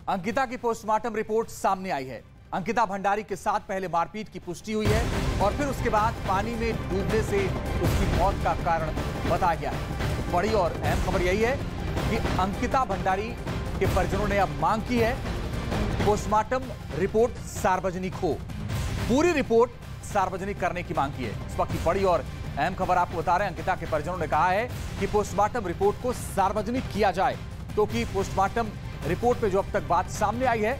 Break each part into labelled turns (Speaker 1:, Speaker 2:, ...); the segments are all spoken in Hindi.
Speaker 1: अंकिता की पोस्टमार्टम रिपोर्ट सामने आई है। अंकिता भंडारी के साथ पहले मारपीट की पुष्टि हुई है और फिर उसके बाद पानी में डूबने से उसकी मौत का कारण बताया गया है। बड़ी और अहम खबर यही है कि अंकिता भंडारी के परिजनों ने अब मांग की है पोस्टमार्टम रिपोर्ट सार्वजनिक हो, पूरी रिपोर्ट सार्वजनिक करने की मांग की है। इस वक्त की बड़ी और अहम खबर आपको बता रहे हैं, अंकिता के परिजनों ने कहा है कि पोस्टमार्टम रिपोर्ट को सार्वजनिक किया जाए, क्योंकि पोस्टमार्टम रिपोर्ट में जो अब तक बात सामने आई है,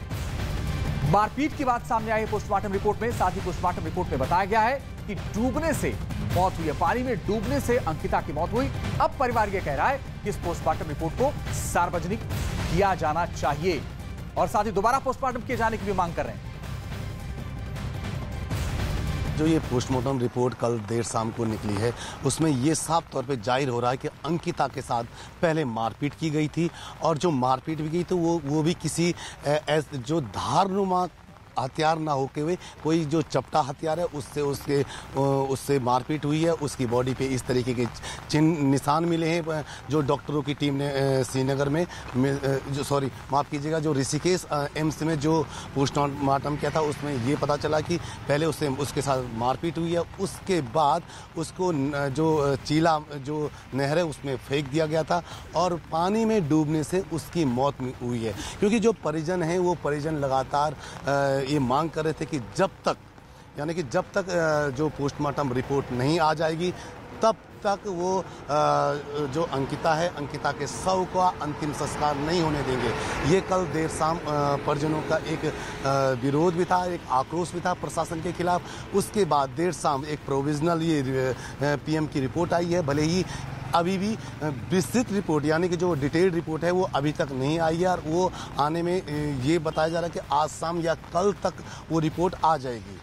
Speaker 1: मारपीट की बात सामने आई है पोस्टमार्टम रिपोर्ट में। साथ ही पोस्टमार्टम रिपोर्ट में बताया गया है कि डूबने से मौत हुई है, पानी में डूबने से अंकिता की मौत हुई। अब परिवार यह कह रहा है कि इस पोस्टमार्टम रिपोर्ट को सार्वजनिक किया जाना चाहिए और साथ ही दोबारा पोस्टमार्टम किए जाने की भी मांग कर रहे हैं।
Speaker 2: जो ये पोस्टमार्टम रिपोर्ट कल देर शाम को निकली है, उसमें ये साफ तौर पे जाहिर हो रहा है कि अंकिता के साथ पहले मारपीट की गई थी और जो मारपीट भी गई तो वो भी किसी जो धारनुमा हथियार ना होके हुए कोई जो चपटा हथियार है उससे मारपीट हुई है। उसकी बॉडी पे इस तरीके के चिन्ह निशान मिले हैं। जो डॉक्टरों की टीम ने श्रीनगर में जो ऋषिकेश एम्स में जो पोस्टमार्टम किया था उसमें ये पता चला कि पहले उसके साथ मारपीट हुई है, उसके बाद उसको जो चीला जो नहर है उसमें फेंक दिया गया था और पानी में डूबने से उसकी मौत हुई है। क्योंकि जो परिजन हैं वो परिजन लगातार ये मांग कर रहे थे कि जब तक जो पोस्टमार्टम रिपोर्ट नहीं आ जाएगी तब तक वो जो अंकिता है, अंकिता के शव का अंतिम संस्कार नहीं होने देंगे। ये कल देर शाम परिजनों का एक विरोध भी था, एक आक्रोश भी था प्रशासन के खिलाफ। उसके बाद देर शाम एक प्रोविजनल पीएम की रिपोर्ट आई है। भले ही अभी भी विस्तृत रिपोर्ट यानी कि जो डिटेल्ड रिपोर्ट है वो अभी तक नहीं आई है और वो आने में ये बताया जा रहा है कि आज शाम या कल तक वो रिपोर्ट आ जाएगी।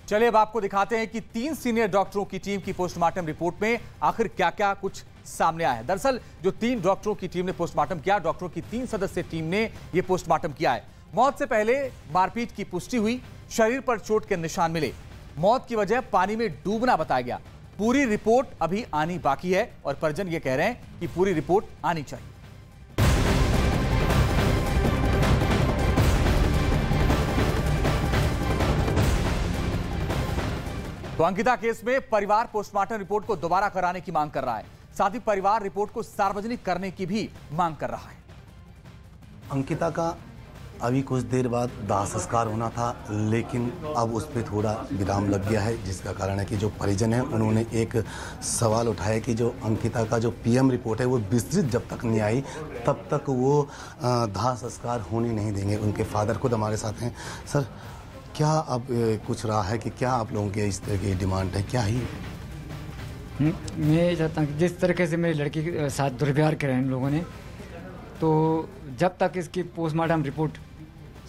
Speaker 1: चलिए अब आपको दिखाते हैं कि 3 सीनियर डॉक्टरों की टीम की पोस्टमार्टम रिपोर्ट में आखिर क्या क्या कुछ सामने आया है। दरअसल जो 3 डॉक्टरों की टीम ने पोस्टमार्टम किया, डॉक्टरों की 3 सदस्यीय टीम ने यह पोस्टमार्टम किया है। मौत से पहले मारपीट की पुष्टि हुई, शरीर पर चोट के निशान मिले, मौत की वजह पानी में डूबना बताया गया। पूरी रिपोर्ट अभी आनी बाकी है और परिजन ये कह रहे हैं कि पूरी रिपोर्ट आनी चाहिए। तो अंकिता केस में परिवार पोस्टमार्टम रिपोर्ट को दोबारा कराने की मांग कर रहा है। साथ ही परिवार रिपोर्ट को सार्वजनिक करने की भी मांग कर रहा है।
Speaker 2: अंकिता का अभी कुछ देर बाद दाह संस्कार होना था, लेकिन अब उस पर थोड़ा विराम लग गया है, जिसका कारण है कि जो परिजन हैं उन्होंने एक सवाल उठाया कि जो अंकिता का जो पीएम रिपोर्ट है वो विस्तृत जब तक नहीं आई तब तक वो दाह संस्कार होने नहीं देंगे। उनके फादर खुद हमारे साथ हैं। सर, क्या अब कुछ रहा है कि क्या आप लोगों के इस तरह की डिमांड है, क्या ही?
Speaker 3: मैं चाहता हूँ कि जिस तरीके से मेरी लड़की के साथ दुर्व्यवहार किया इन लोगों ने, तो जब तक इसकी पोस्टमार्टम रिपोर्ट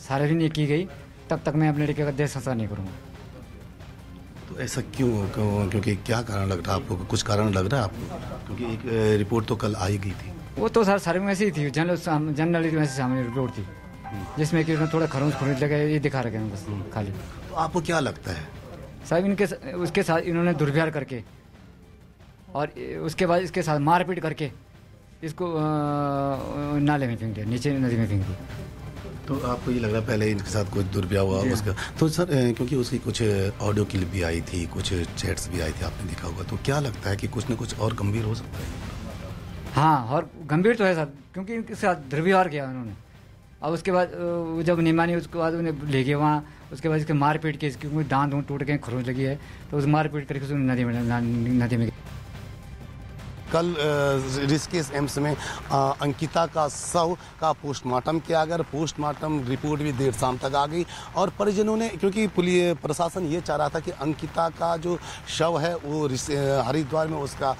Speaker 3: सार्वजनिक की गई तब तक मैं अपने लड़के का देह संस्कार नहीं करूँगा।
Speaker 2: तो ऐसा क्यों? क्योंकि क्या कारण लग रहा है आपको? कुछ कारण लग रहा है आपको? क्योंकि एक रिपोर्ट तो कल आई गई थी।
Speaker 3: वो तो सर सारे में ऐसी ही थी, जनरल वैसे सामने रिपोर्ट थी जिसमें कि थोड़ा खरोंच लगा, ये दिखा रखे हैं बस खाली।
Speaker 2: तो आपको क्या लगता है?
Speaker 3: साहब उसके साथ इन्होंने दुर्व्यवहार करके और उसके बाद इसके साथ मारपीट करके इसको नाले में फेंक दिया, नीचे नदी में फेंक दिया।
Speaker 2: तो आपको ये लग रहा है पहले इनके साथ कुछ दुर्व्यवहार हुआ उसका? तो सर, क्योंकि उसकी कुछ ऑडियो क्लिप भी आई थी, कुछ चैट्स भी आई थी, आपने देखा होगा, तो क्या लगता है कि कुछ न कुछ और गंभीर हो सकता है?
Speaker 3: हाँ, और गंभीर तो है सर, क्योंकि इनके साथ दुर्व्यवहार किया उन्होंने। अब उसके बाद जब नहीं मानी उसके बाद उन्हें ले गए वहाँ। उसके बाद इसके मारपीट के, इसके दांत टूट गए, खरोंच लगी है, तो उस मारपीट करके नदी में
Speaker 2: कल ऋषिकेश एम्स में अंकिता का शव का पोस्टमार्टम किया गया। पोस्टमार्टम रिपोर्ट भी देर शाम तक आ गई और परिजनों ने, क्योंकि पुलिस प्रशासन ये चाह रहा था कि अंकिता का जो शव है वो हरिद्वार में उसका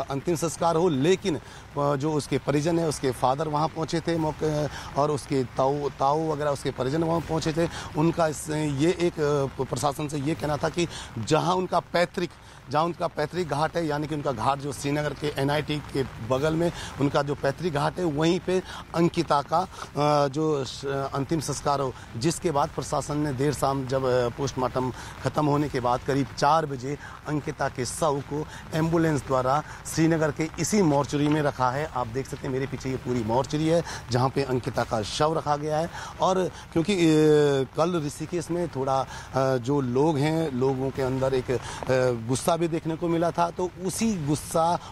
Speaker 2: अंतिम संस्कार हो, लेकिन जो उसके परिजन है, उसके फादर वहाँ पहुँचे थे मौके, और उसके ताऊ वगैरह उसके परिजन वहाँ पहुँचे थे। उनका ये एक प्रशासन से ये कहना था कि जहाँ उनका पैतृक जहाँ उनका पैतृक घाट है, यानी कि उनका घाट जो श्रीनगर के NIT के बगल में उनका जो पैतृक घाट है, वहीं पे अंकिता का जो अंतिम संस्कार हो, जिसके बाद प्रशासन ने देर शाम जब पोस्टमार्टम खत्म होने के बाद करीब 4 बजे अंकिता के शव को एम्बुलेंस द्वारा श्रीनगर के इसी मॉर्चरी में रखा है। आप देख सकते हैं मेरे पीछे ये पूरी मॉर्चरी है जहाँ पे अंकिता का शव रखा गया है। और क्योंकि कल ऋषिकेश में थोड़ा जो लोग हैं, लोगों के अंदर एक गुस्सा भी देखने को मिला था, तो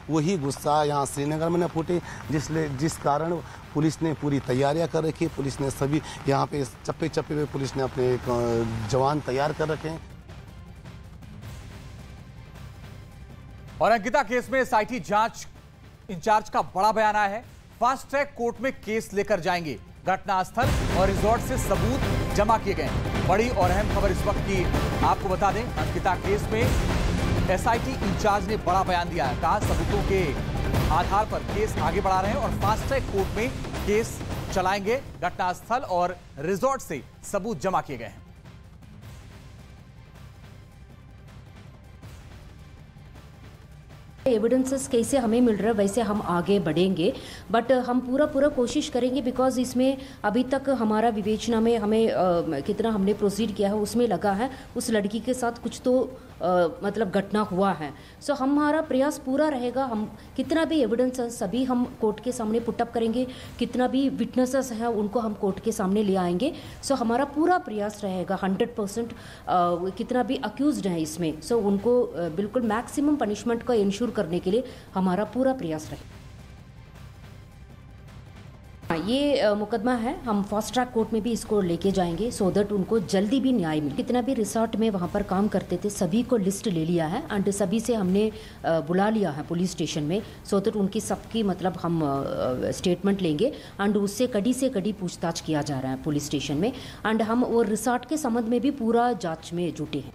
Speaker 2: वही गुस्सा यहाँ श्रीनगर में न फूटे, जिस कारण पुलिस ने पूरी तैयारियां कर रखी है। पुलिस ने सभी यहाँ पे चप्पे चप्पे पे पुलिस ने अपने जवान तैयार कर रखे हैं।
Speaker 1: और अंकिता केस में SIT जांच इंचार्ज का बड़ा बयान आया है। फास्ट ट्रैक कोर्ट में केस लेकर जाएंगे। घटनास्थल और रिजॉर्ट से सबूत जमा किए गए। बड़ी और अहम खबर इस वक्त की आपको बता दें, अंकिता केस में SIT इंचार्ज ने बड़ा बयान दिया है। कहा सबूतों के आधार पर केस आगे बढ़ा रहे हैं और फास्ट ट्रैक कोर्ट में केस चलाएंगे। घटनास्थल और रिजॉर्ट से सबूत जमा किए गए हैं।
Speaker 4: एविडेंसेस कैसे हमें मिल रहा है वैसे हम आगे बढ़ेंगे, बट हम पूरा कोशिश करेंगे, बिकॉज इसमें अभी तक हमारा विवेचना में हमें कितना हमने प्रोसीड किया है उसमें लगा है उस लड़की के साथ कुछ तो मतलब घटना हुआ है। सो हमारा प्रयास पूरा रहेगा, हम कितना भी एविडेंस है सभी हम कोर्ट के सामने पुटअप करेंगे, कितना भी विटनेसेस है उनको हम कोर्ट के सामने ले आएंगे। सो हमारा पूरा प्रयास रहेगा 100% कितना भी अक्यूज्ड है इसमें, सो उनको बिल्कुल मैक्सिमम पनिशमेंट का इंश्योर करने के लिए हमारा पूरा प्रयास रहेगा। ये मुकदमा है, हम फास्ट ट्रैक कोर्ट में भी इसको लेके जाएंगे सो दैट उनको जल्दी भी न्याय मिले। कितना भी रिसोर्ट में वहाँ पर काम करते थे सभी को लिस्ट ले लिया है एंड सभी से हमने बुला लिया है पुलिस स्टेशन में, सो दैट उनकी सबकी मतलब हम स्टेटमेंट लेंगे एंड उससे कड़ी से कड़ी पूछताछ किया जा रहा है पुलिस स्टेशन में। एंड हम वो रिसोर्ट के संबंध में भी पूरा जाँच में जुटे हैं।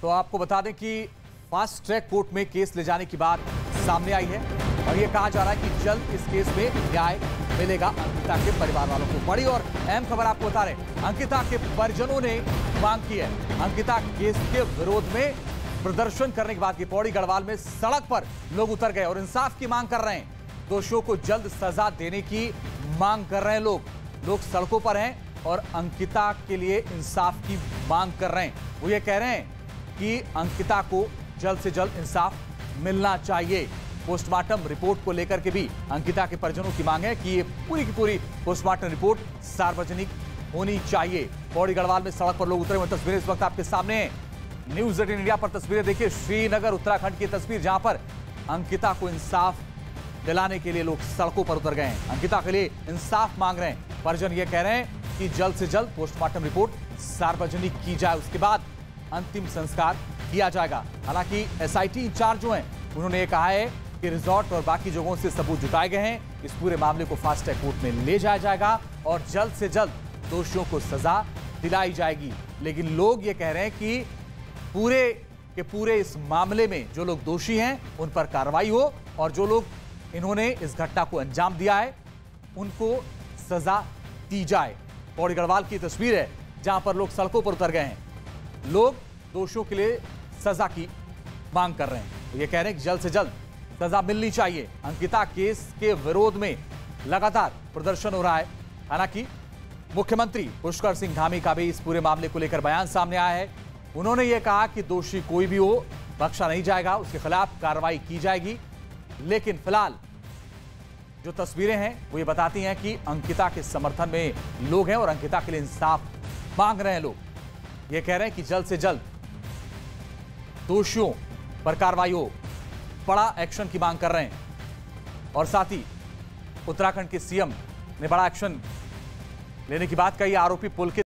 Speaker 1: तो आपको बता दें कि फास्ट ट्रैक कोर्ट में केस ले जाने की बात सामने आई है और यह कहा जा रहा है कि जल्द इस केस में न्याय मिलेगा अंकिता के परिवार वालों को। बड़ी और अहम खबर आपको बता रहे, अंकिता के परिजनों ने मांग की है। अंकिता केस के विरोध में प्रदर्शन करने के बाद की पौड़ी गढ़वाल में सड़क पर लोग उतर गए और इंसाफ की मांग कर रहे हैं। दोषियों को जल्द सजा देने की मांग कर रहे हैं लोग सड़कों पर हैं और अंकिता के लिए इंसाफ की मांग कर रहे हैं। वो ये कह रहे हैं कि अंकिता को जल्द से जल्द इंसाफ मिलना चाहिए। पोस्टमार्टम रिपोर्ट को लेकर के भी अंकिता के परिजनों की मांग है कि ये पूरी की पूरी पोस्टमार्टम रिपोर्ट सार्वजनिक होनी चाहिए। पौड़ी गढ़वाल में सड़क पर लोग उतरे हुए तस्वीरें इस वक्त आपके सामने हैं। न्यूज़ 18 इंडिया पर तस्वीरें देखिए, श्रीनगर उत्तराखंड की तस्वीर जहां पर अंकिता को इंसाफ दिलाने के लिए लोग सड़कों पर उतर गए हैं। अंकिता के लिए इंसाफ मांग रहे हैं। परिजन ये कह रहे हैं कि जल्द से जल्द पोस्टमार्टम रिपोर्ट सार्वजनिक की जाए, उसके बाद अंतिम संस्कार किया जाएगा। हालांकि SIT इंचार्ज जो हैं उन्होंने ये कहा है कि रिजॉर्ट और बाकी जगहों से सबूत जुटाए गए हैं। इस पूरे मामले को फास्ट ट्रैक कोर्ट में ले जाया जाएगा और जल्द से जल्द दोषियों को सजा दिलाई जाएगी। लेकिन लोग ये कह रहे हैं कि पूरे के पूरे इस मामले में जो लोग दोषी हैं उन पर कार्रवाई हो और जो लोग इन्होंने इस घटना को अंजाम दिया है उनको सजा दी जाए। पौड़ी गढ़वाल की तस्वीर है जहां पर लोग सड़कों पर उतर गए हैं। लोग दोषियों के लिए सजा की मांग कर रहे हैं। ये कह रहे हैं कि जल्द से जल्द सजा मिलनी चाहिए। अंकिता केस के विरोध में लगातार प्रदर्शन हो रहा है। हालांकि मुख्यमंत्री पुष्कर सिंह धामी का भी इस पूरे मामले को लेकर बयान सामने आया है। उन्होंने ये कहा कि दोषी कोई भी हो बख्शा नहीं जाएगा, उसके खिलाफ कार्रवाई की जाएगी। लेकिन फिलहाल जो तस्वीरें हैं वो ये बताती हैं कि अंकिता के समर्थन में लोग हैं और अंकिता के लिए इंसाफ मांग रहे हैं लोग। ये कह रहे हैं कि जल्द से जल्द दोषियों पर कार्रवाई हो, बड़ा एक्शन की मांग कर रहे हैं। और साथ ही उत्तराखंड के CM ने बड़ा एक्शन लेने की बात कही। आरोपी पुल के